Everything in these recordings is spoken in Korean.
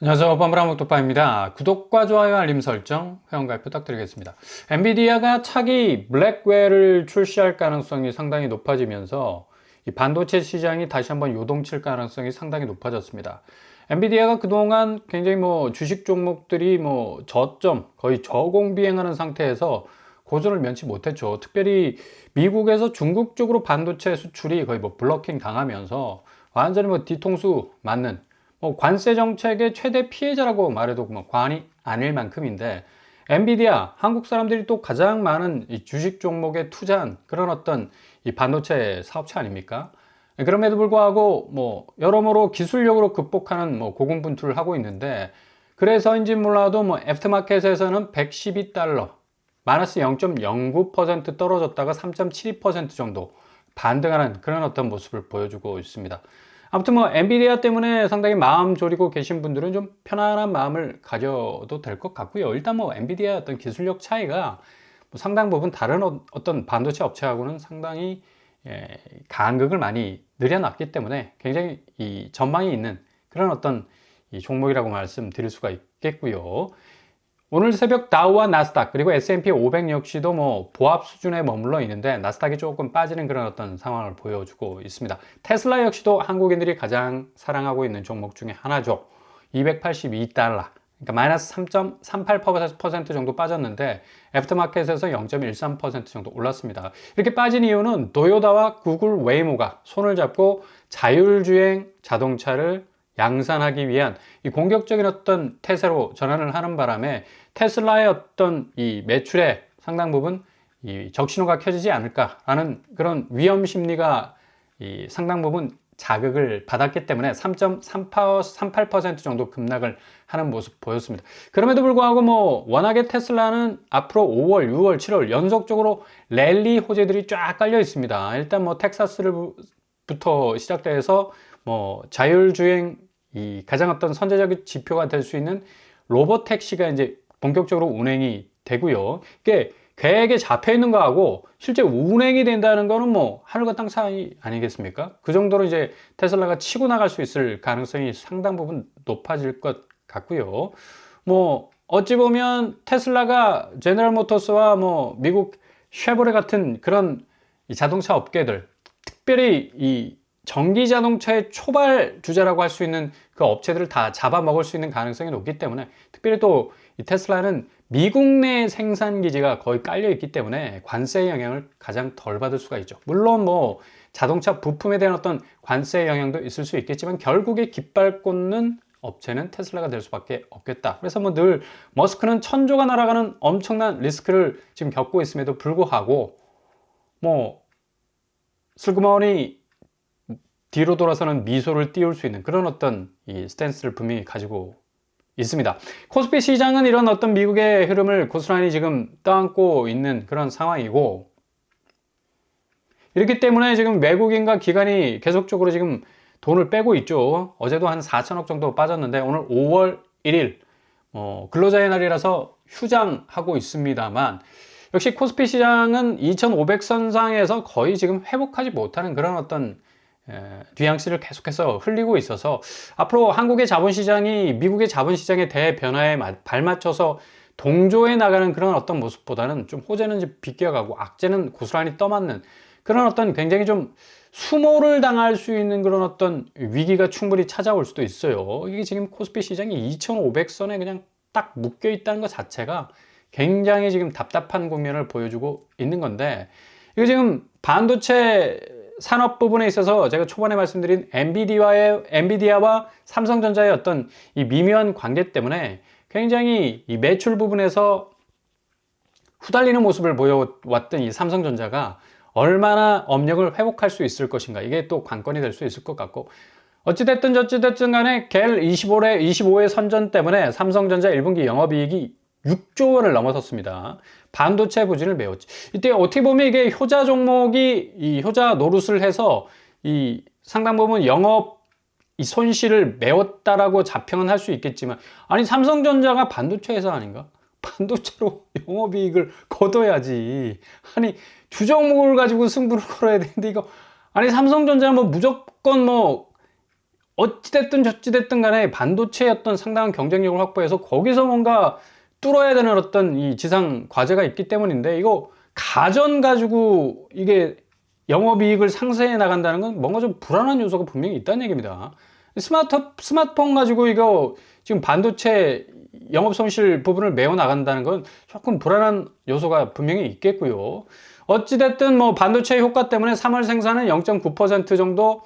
안녕하세요. 버블한목토파입니다. 구독과 좋아요, 알림 설정, 회원가입 부탁드리겠습니다. 엔비디아가 차기 블랙웰을 출시할 가능성이 상당히 높아지면서 이 반도체 시장이 다시 한번 요동칠 가능성이 상당히 높아졌습니다. 엔비디아가 그동안 굉장히 주식 종목들이 저점, 거의 저공비행하는 상태에서 고전을 면치 못했죠. 특별히 미국에서 중국 쪽으로 반도체 수출이 거의 블러킹 당하면서 완전히 뒤통수 맞는 관세 정책의 최대 피해자라고 말해도 과언이 아닐 만큼인데, 엔비디아, 한국 사람들이 또 가장 많은 이 주식 종목에 투자한 그런 어떤 이 반도체 사업체 아닙니까? 그럼에도 불구하고 여러모로 기술력으로 극복하는 고군분투를 하고 있는데, 그래서인지 몰라도 애프터마켓에서는 112달러, 마이너스 0.09% 떨어졌다가 3.72% 정도 반등하는 그런 어떤 모습을 보여주고 있습니다. 아무튼 엔비디아 때문에 상당히 마음 졸이고 계신 분들은 좀 편안한 마음을 가져도 될 것 같고요. 일단 엔비디아 어떤 기술력 차이가 상당 부분 다른 어떤 반도체 업체하고는 상당히 간극을 많이 늘여놨기 때문에 굉장히 이 전망이 있는 그런 어떤 이 종목이라고 말씀드릴 수가 있겠고요. 오늘 새벽 다우와 나스닥 그리고 S&P 500 역시도 보합 수준에 머물러 있는데, 나스닥이 조금 빠지는 그런 어떤 상황을 보여주고 있습니다. 테슬라 역시도 한국인들이 가장 사랑하고 있는 종목 중에 하나죠. 282달러, 그러니까 마이너스 3.38% 정도 빠졌는데 애프터마켓에서 0.13% 정도 올랐습니다. 이렇게 빠진 이유는 도요다와 구글 웨이모가 손을 잡고 자율주행 자동차를 양산하기 위한 이 공격적인 어떤 태세로 전환을 하는 바람에 테슬라의 어떤 이 매출에 상당 부분 이 적신호가 켜지지 않을까라는 그런 위험 심리가 이 상당 부분 자극을 받았기 때문에 3.38% 정도 급락을 하는 모습 보였습니다. 그럼에도 불구하고 워낙에 테슬라는 앞으로 5월, 6월, 7월 연속적으로 랠리 호재들이 쫙 깔려 있습니다. 일단 텍사스부터 시작돼서 자율주행 이 가장 어떤 선제적인 지표가 될 수 있는 로봇 택시가 이제 본격적으로 운행이 되고요. 이게 계획에 잡혀 있는 거하고 실제 운행이 된다는 거는 하늘과 땅 사이 아니겠습니까? 그 정도로 이제 테슬라가 치고 나갈 수 있을 가능성이 상당 부분 높아질 것 같고요. 어찌 보면 테슬라가 제너럴 모터스와 미국 쉐보레 같은 그런 이 자동차 업계들, 특별히 이 전기 자동차의 초발 주자라고 할 수 있는 그 업체들을 다 잡아먹을 수 있는 가능성이 높기 때문에, 특별히 또 이 테슬라는 미국 내 생산 기지가 거의 깔려 있기 때문에 관세의 영향을 가장 덜 받을 수가 있죠. 물론 자동차 부품에 대한 어떤 관세의 영향도 있을 수 있겠지만 결국에 깃발 꽂는 업체는 테슬라가 될 수밖에 없겠다. 그래서 늘 머스크는 천조가 날아가는 엄청난 리스크를 지금 겪고 있음에도 불구하고 슬그머니 뒤로 돌아서는 미소를 띄울 수 있는 그런 어떤 이 스탠스를 분명히 가지고 있습니다. 코스피 시장은 이런 어떤 미국의 흐름을 고스란히 지금 떠안고 있는 그런 상황이고, 이렇기 때문에 지금 외국인과 기관이 계속적으로 지금 돈을 빼고 있죠. 어제도 한 4천억 정도 빠졌는데 오늘 5월 1일 근로자의 날이라서 휴장하고 있습니다만, 역시 코스피 시장은 2500선상에서 거의 지금 회복하지 못하는 그런 어떤 뉘앙스를 계속해서 흘리고 있어서 앞으로 한국의 자본시장이 미국의 자본시장의 대변화에 발맞춰서 동조해 나가는 그런 어떤 모습보다는 좀 호재는 비껴가고 악재는 고스란히 떠맞는 그런 어떤 굉장히 좀 수모를 당할 수 있는 그런 어떤 위기가 충분히 찾아올 수도 있어요. 이게 지금 코스피 시장이 2500선에 그냥 딱 묶여 있다는 것 자체가 굉장히 지금 답답한 국면을 보여주고 있는 건데, 이거 지금 반도체 산업 부분에 있어서 제가 초반에 말씀드린 엔비디아와 삼성전자의 어떤 이 미묘한 관계 때문에 굉장히 이 매출 부분에서 후달리는 모습을 보여왔던 이 삼성전자가 얼마나 업력을 회복할 수 있을 것인가, 이게 또 관건이 될 수 있을 것 같고, 어찌됐든 간에 갤 25의 선전 때문에 삼성전자 1분기 영업이익이 6조 원을 넘어섰습니다. 반도체 부진을 메웠지. 이때 어떻게 보면 이게 효자 종목이 이 효자 노릇을 해서 이 상당 부분 영업 이 손실을 메웠다라고 자평은 할 수 있겠지만, 아니 삼성전자가 반도체 회사 아닌가? 반도체로 영업이익을 거둬야지. 아니 주종목을 가지고 승부를 걸어야 되는데 이거, 아니 삼성전자 무조건 어찌됐든 저찌됐든 간에 반도체의 어떤 상당한 경쟁력을 확보해서 거기서 뭔가 뚫어야 되는 어떤 이 지상 과제가 있기 때문인데, 이거 가전 가지고 이게 영업이익을 상쇄해 나간다는 건 뭔가 좀 불안한 요소가 분명히 있다는 얘기입니다. 스마트폰 가지고 이거 지금 반도체 영업 손실 부분을 메워 나간다는 건 조금 불안한 요소가 분명히 있겠고요. 어찌됐든 뭐 반도체 효과 때문에 3월 생산은 0.9% 정도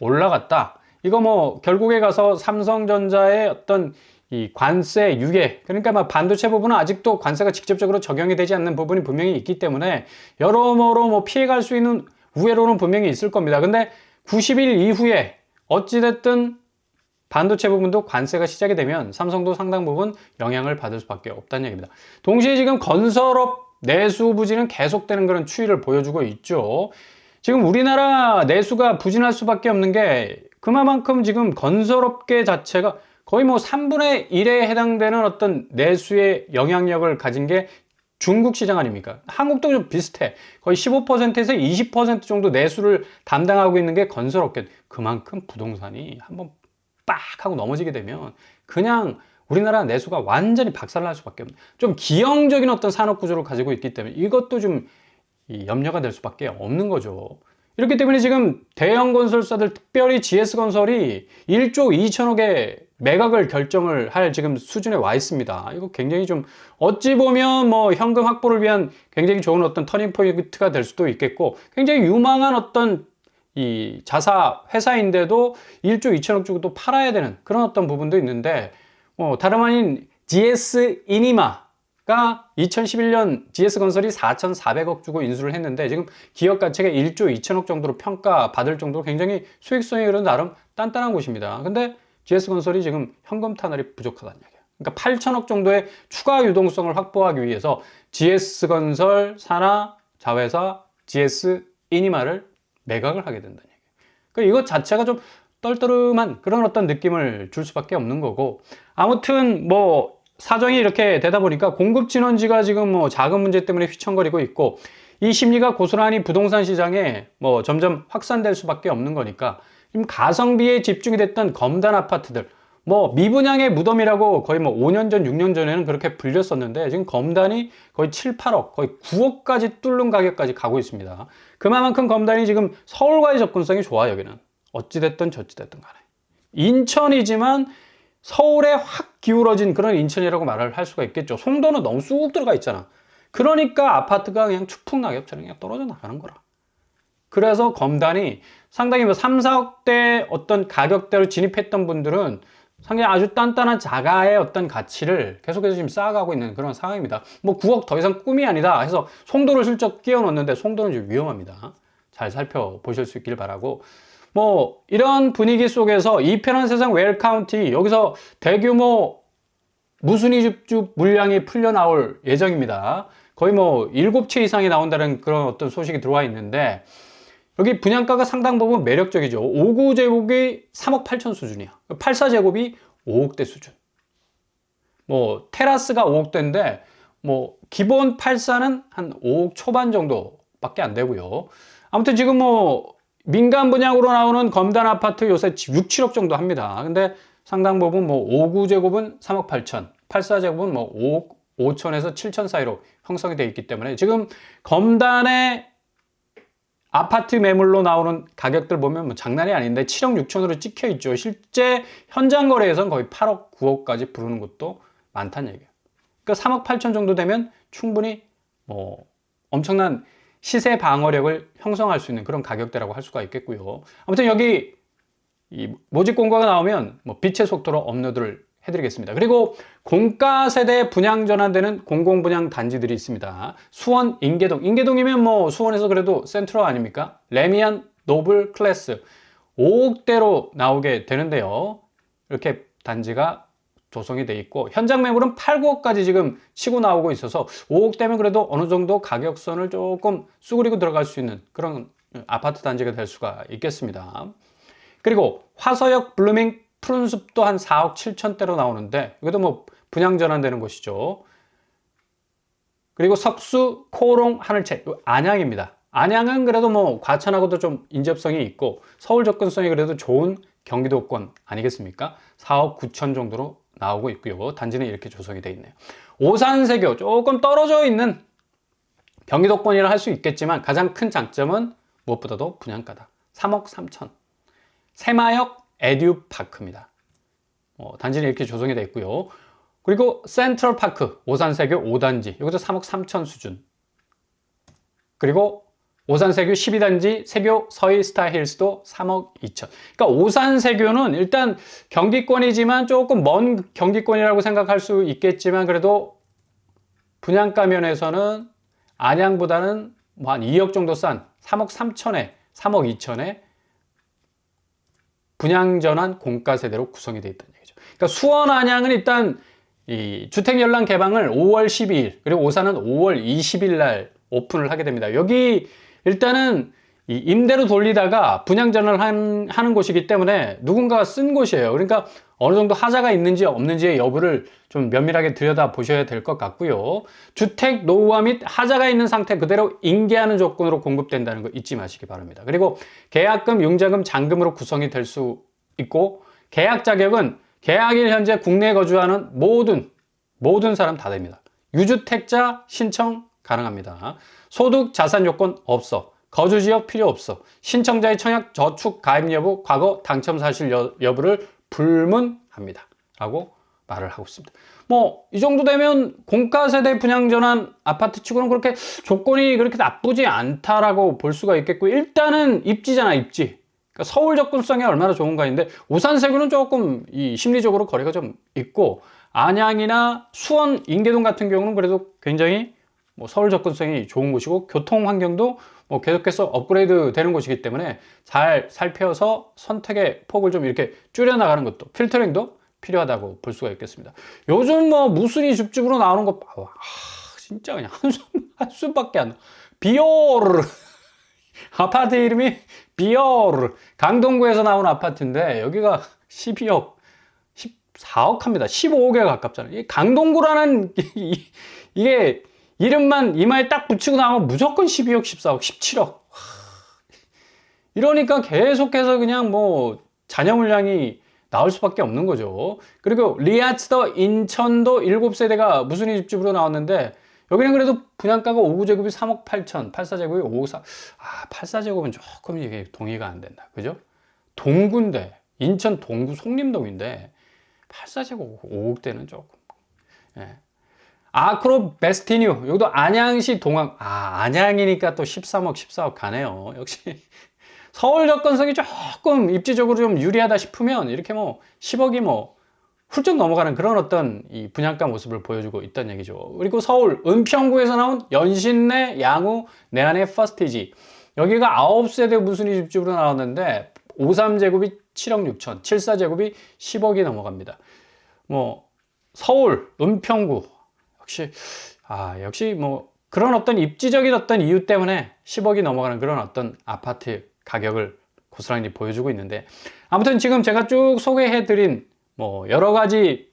올라갔다. 이거 뭐 결국에 가서 삼성전자의 어떤 이 관세 유예, 그러니까 막 반도체 부분은 아직도 관세가 직접적으로 적용이 되지 않는 부분이 분명히 있기 때문에 여러모로 뭐 피해갈 수 있는 우회로는 분명히 있을 겁니다. 근데 90일 이후에 어찌됐든 반도체 부분도 관세가 시작이 되면 삼성도 상당 부분 영향을 받을 수밖에 없다는 얘기입니다. 동시에 지금 건설업 내수 부진은 계속되는 그런 추이를 보여주고 있죠. 지금 우리나라 내수가 부진할 수밖에 없는 게 그만큼 지금 건설업계 자체가 거의 뭐 3분의 1에 해당되는 어떤 내수의 영향력을 가진 게 중국 시장 아닙니까? 한국도 좀 비슷해. 거의 15%에서 20% 정도 내수를 담당하고 있는 게 건설업계. 그만큼 부동산이 한번 빡 하고 넘어지게 되면 그냥 우리나라 내수가 완전히 박살날 수밖에 없는, 좀 기형적인 어떤 산업 구조를 가지고 있기 때문에 이것도 좀 염려가 될 수밖에 없는 거죠. 이렇기 때문에 지금 대형 건설사들, 특별히 GS건설이 1조 2천억의 매각을 결정을 할 지금 수준에 와 있습니다. 이거 굉장히 좀 어찌 보면 뭐 현금 확보를 위한 굉장히 좋은 어떤 터닝 포인트가 될 수도 있겠고, 굉장히 유망한 어떤 이 자사 회사인데도 1조 2천억 주고 또 팔아야 되는 그런 어떤 부분도 있는데, 다름 아닌 GS 이니마가 2011년 GS건설이 4,400억 주고 인수를 했는데 지금 기업 가치가 1조 2천억 정도로 평가받을 정도로 굉장히 수익성이 그런 나름 단단한 곳입니다. 근데 GS건설이 지금 현금 타널이 부족하다는 얘기예요. 그러니까 8천억 정도의 추가 유동성을 확보하기 위해서 GS건설 산하 자회사 GS 이니마를 매각을 하게 된다는 얘기예요. 그러니까 이것 자체가 좀 떨떠름한 그런 어떤 느낌을 줄 수밖에 없는 거고, 아무튼 뭐 사정이 이렇게 되다 보니까 공급 진원지가 지금 뭐 자금 문제 때문에 휘청거리고 있고, 이 심리가 고스란히 부동산 시장에 뭐 점점 확산될 수밖에 없는 거니까 지금 가성비에 집중이 됐던 검단 아파트들, 뭐 미분양의 무덤이라고 거의 뭐 5년 전, 6년 전에는 그렇게 불렸었는데 지금 검단이 거의 7, 8억, 거의 9억까지 뚫는 가격까지 가고 있습니다. 그만큼 검단이 지금 서울과의 접근성이 좋아. 여기는 어찌됐든 저찌됐든 간에 인천이지만 서울에 확 기울어진 그런 인천이라고 말을 할 수가 있겠죠. 송도는 너무 쑥 들어가 있잖아. 그러니까 아파트가 그냥 추풍낙엽처럼 그냥 떨어져 나가는 거라. 그래서 검단이 상당히 뭐 3, 4억대 어떤 가격대로 진입했던 분들은 상당히 아주 단단한 자가의 어떤 가치를 계속해서 지금 쌓아가고 있는 그런 상황입니다. 뭐 9억 더 이상 꿈이 아니다 해서 송도를 슬쩍 끼워 넣었는데 송도는 좀 위험합니다. 잘 살펴보실 수 있길 바라고, 뭐 이런 분위기 속에서 이 편한 세상 웰카운티, 여기서 대규모 무순위 집주 물량이 풀려 나올 예정입니다. 거의 뭐 7채 이상이 나온다는 그런 어떤 소식이 들어와 있는데, 여기 분양가가 상당 부분 매력적이죠. 5구제곱이 3억 8천 수준이야. 84제곱이 5억대 수준. 뭐 테라스가 5억대인데 뭐 기본 84는 한 5억 초반 정도밖에 안 되고요. 아무튼 지금 뭐 민간 분양으로 나오는 검단 아파트 요새 6, 7억 정도 합니다. 근데 상당 부분 뭐 5구제곱은 3억 8천, 84제곱은 뭐 5억 5천에서 7천 사이로 형성이 되어 있기 때문에 지금 검단의 아파트 매물로 나오는 가격들 보면 뭐 장난이 아닌데 7억 6천으로 찍혀 있죠. 실제 현장 거래에서는 거의 8억 9억까지 부르는 곳도 많다는 얘기예요. 그러니까 3억 8천 정도 되면 충분히 뭐 엄청난 시세 방어력을 형성할 수 있는 그런 가격대라고 할 수가 있겠고요. 아무튼 여기 이 모집 공고가 나오면 뭐 빛의 속도로 업로드를 해드리겠습니다. 그리고 공가 세대 분양 전환되는 공공분양 단지들이 있습니다. 수원, 인계동. 인계동이면 뭐 수원에서 그래도 센트럴 아닙니까? 레미안, 노블, 클래스 5억대로 나오게 되는데요. 이렇게 단지가 조성이 돼 있고 현장 매물은 8, 9억까지 지금 치고 나오고 있어서 5억대면 그래도 어느 정도 가격선을 조금 수그리고 들어갈 수 있는 그런 아파트 단지가 될 수가 있겠습니다. 그리고 화서역 블루밍 푸른숲도 한 4억 7천대로 나오는데 이것도 뭐 분양 전환되는 곳이죠. 그리고 석수, 코롱, 하늘채, 안양입니다. 안양은 그래도 뭐 과천하고도 좀 인접성이 있고 서울 접근성이 그래도 좋은 경기도권 아니겠습니까? 4억 9천 정도로 나오고 있고요. 단지는 이렇게 조성이 되어 있네요. 오산세교 조금 떨어져 있는 경기도권이라 할 수 있겠지만 가장 큰 장점은 무엇보다도 분양가다. 3억 3천. 새마역 에듀파크입니다. 단지는 이렇게 조성이 되어 있고요. 그리고 센트럴파크 오산세교 5단지 이것도 3억 3천 수준. 그리고 오산세교 12단지 세교 서이스타힐스도 3억 2천. 그러니까 오산세교는 일단 경기권이지만 조금 먼 경기권이라고 생각할 수 있겠지만 그래도 분양가 면에서는 안양보다는 뭐 한 2억 정도 싼 3억 3천에 3억 2천에 분양전환 공가세대로 구성이 되어 있다는 얘기죠. 그러니까 수원 안양은 일단 이 주택 연랑 개방을 5월 12일 그리고 오산은 5월 20일 날 오픈을 하게 됩니다. 여기 일단은 이 임대로 돌리다가 분양전을 하는 곳이기 때문에 누군가가 쓴 곳이에요. 그러니까 어느 정도 하자가 있는지 없는지의 여부를 좀 면밀하게 들여다 보셔야 될 것 같고요. 주택 노후화 및 하자가 있는 상태 그대로 인계하는 조건으로 공급된다는 거 잊지 마시기 바랍니다. 그리고 계약금, 융자금, 잔금으로 구성이 될 수 있고 계약 자격은 계약일 현재 국내에 거주하는 모든 사람 다 됩니다. 유주택자 신청 가능합니다. 소득, 자산 요건 없어. 거주 지역 필요 없어. 신청자의 청약, 저축, 가입 여부, 과거 당첨 사실 여부를 불문합니다. 라고 말을 하고 있습니다. 뭐 이 정도 되면 공가세대 분양전환 아파트 치고는 그렇게 조건이 그렇게 나쁘지 않다라고 볼 수가 있겠고 일단은 입지잖아, 입지. 그러니까 서울 접근성이 얼마나 좋은가인데 오산세구는 조금 이 심리적으로 거리가 좀 있고 안양이나 수원, 인계동 같은 경우는 그래도 굉장히 뭐 서울 접근성이 좋은 곳이고 교통 환경도 뭐 계속해서 업그레이드 되는 곳이기 때문에 잘 살펴서 선택의 폭을 좀 이렇게 줄여나가는 것도 필터링도 필요하다고 볼 수가 있겠습니다. 요즘 뭐 무순위 줍줍으로 나오는 거 봐. 진짜 그냥 한숨밖에 안 나. 비오르 아파트 이름이 비오르 강동구에서 나온 아파트인데 여기가 12억 14억 합니다. 15억에 가깝잖아요. 이 강동구라는 이게 이름만 이마에 딱 붙이고 나오면 무조건 12억, 14억, 17억. 이러니까 계속해서 그냥 뭐 자녀 물량이 나올 수밖에 없는 거죠. 그리고 리아츠더 인천도 7세대가 무순위 집집으로 나왔는데 여기는 그래도 분양가가 5구제곱이 3억 8천, 84제곱이 5억 4. 84제곱은 조금 이게 동의가 안 된다. 그죠? 동구인데, 인천 동구 송림동인데 84제곱 5억대는 조금. 예. 아크로 베스티뉴 여기도 안양시 동항 안양이니까 또 13억 14억 가네요. 역시 서울 접근성이 조금 입지적으로 좀 유리하다 싶으면 이렇게 뭐 10억이 뭐 훌쩍 넘어가는 그런 어떤 이 분양가 모습을 보여주고 있다는 얘기죠. 그리고 서울 은평구에서 나온 연신내 양우 내안의 퍼스티지 여기가 9세대 무순위 집집으로 나왔는데 53제곱이 7억 6천 74제곱이 10억이 넘어갑니다. 뭐 서울 은평구 역시 뭐 그런 어떤 입지적인 어떤 이유 때문에 10억이 넘어가는 그런 어떤 아파트 가격을 고스란히 보여주고 있는데 아무튼 지금 제가 쭉 소개해드린 뭐 여러 가지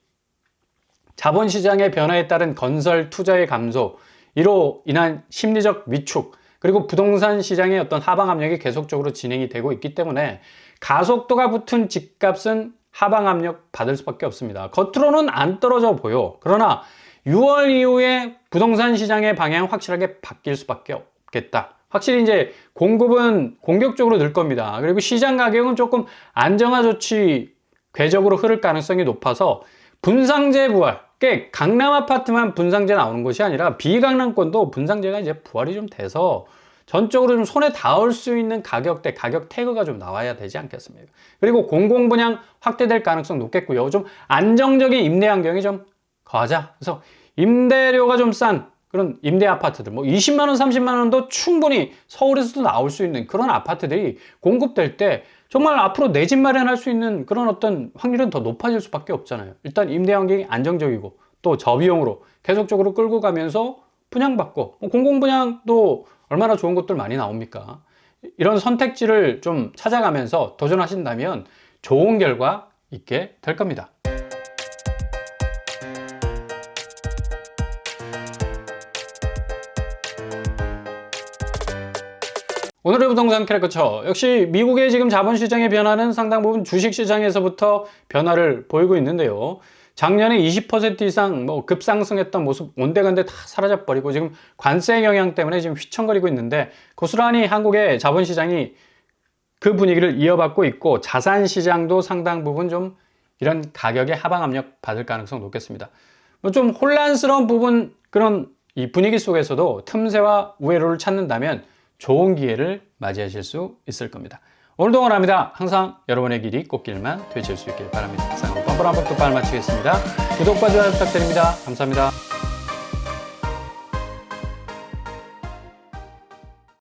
자본시장의 변화에 따른 건설 투자의 감소 이로 인한 심리적 위축 그리고 부동산 시장의 어떤 하방 압력이 계속적으로 진행이 되고 있기 때문에 가속도가 붙은 집값은 하방 압력 받을 수밖에 없습니다. 겉으로는 안 떨어져 보여. 그러나 6월 이후에 부동산 시장의 방향은 확실하게 바뀔 수밖에 없겠다. 확실히 이제 공급은 공격적으로 늘 겁니다. 그리고 시장 가격은 조금 안정화 조치 궤적으로 흐를 가능성이 높아서 분상제 부활, 그러니까 강남 아파트만 분상제 나오는 것이 아니라 비강남권도 분상제가 이제 부활이 좀 돼서 전적으로 좀 손에 닿을 수 있는 가격대, 가격 태그가 좀 나와야 되지 않겠습니까? 그리고 공공분양 확대될 가능성 높겠고요. 좀 안정적인 임대 환경이 좀 거하자. 그래서 임대료가 좀 싼 그런 임대 아파트들, 뭐 20만 원, 30만 원도 충분히 서울에서도 나올 수 있는 그런 아파트들이 공급될 때 정말 앞으로 내 집 마련할 수 있는 그런 어떤 확률은 더 높아질 수밖에 없잖아요. 일단 임대 환경이 안정적이고 또 저비용으로 계속적으로 끌고 가면서 분양받고 공공분양도 얼마나 좋은 것들 많이 나옵니까? 이런 선택지를 좀 찾아가면서 도전하신다면 좋은 결과 있게 될 겁니다. 오늘의 부동산 캐릭터처 역시 미국의 지금 자본시장의 변화는 상당 부분 주식시장에서부터 변화를 보이고 있는데요. 작년에 20% 이상 급상승했던 모습 온데간데 다 사라져버리고 지금 관세 영향 때문에 지금 휘청거리고 있는데 고스란히 한국의 자본시장이 그 분위기를 이어받고 있고 자산시장도 상당 부분 좀 이런 가격의 하방 압력 받을 가능성 높겠습니다. 좀 혼란스러운 부분 그런 이 분위기 속에서도 틈새와 우회로를 찾는다면 좋은 기회를 맞이하실 수 있을 겁니다. 오늘도 원합니다. 항상 여러분의 길이 꽃길만 되실 수 있길 바랍니다. 이상으로 뻔뻔한 법도 빨 마치겠습니다. 구독과 좋아요 부탁드립니다. 감사합니다.